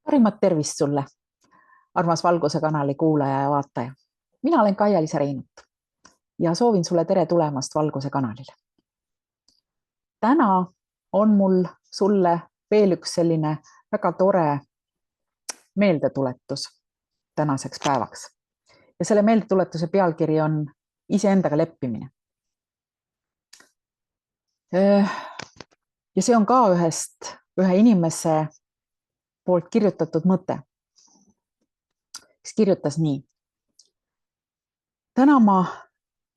Parimat tervist sulle, armas Valguse kanali kuulaja ja vaataja. Mina olen Kaia-Liisa Reinut ja soovin sulle tere tulemast Valguse kanalile. Täna on mul sulle veel üks selline väga tore meeldetuletus tänaseks päevaks. Ja selle meeldetuletuse pealkiri on iseendaga leppimine. Ja see on ka ühe inimese poolt kirjutatud mõte, kes kirjutas nii. Täna ma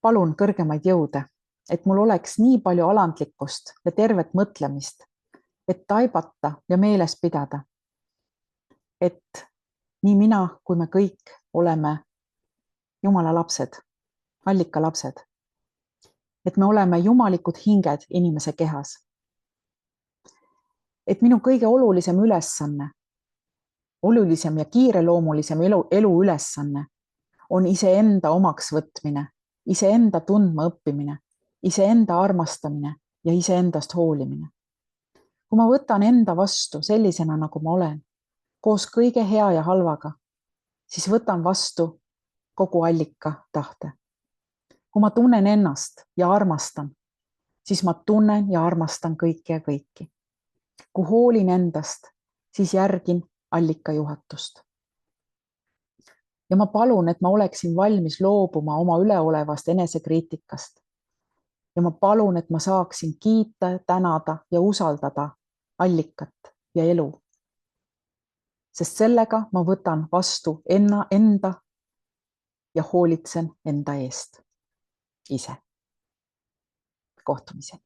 palun kõrgemaid jõude, et mul oleks nii palju alandlikkust ja tervet mõtlemist, et taibata ja meeles pidada, et nii mina kui me kõik oleme Jumala lapsed, allika lapsed. Et me oleme jumalikud hinged inimese kehas. Et minu kõige olulisem ülesanne, olulisem ja kiireloomulisem elu ülesanne on iseenda omaks võtmine, iseenda tundma õppimine, iseenda armastamine ja iseendast hoolimine. Kui ma võtan enda vastu sellisena, nagu ma olen, koos kõige hea ja halvaga, siis võtan vastu kogu allika tahte. Kui ma tunnen ennast ja armastan, siis ma tunnen ja armastan kõiki ja kõiki. Kui hoolin endast, siis järgin allika juhatust. Ja ma palun, et ma oleksin valmis loobuma oma üleolevast enesekriitikast. Ja ma palun, et ma saaksin kiita, tänada ja usaldada allikat ja elu. Sest sellega ma võtan vastu enda ja hoolitsen enda eest ise. Kohtumiseni.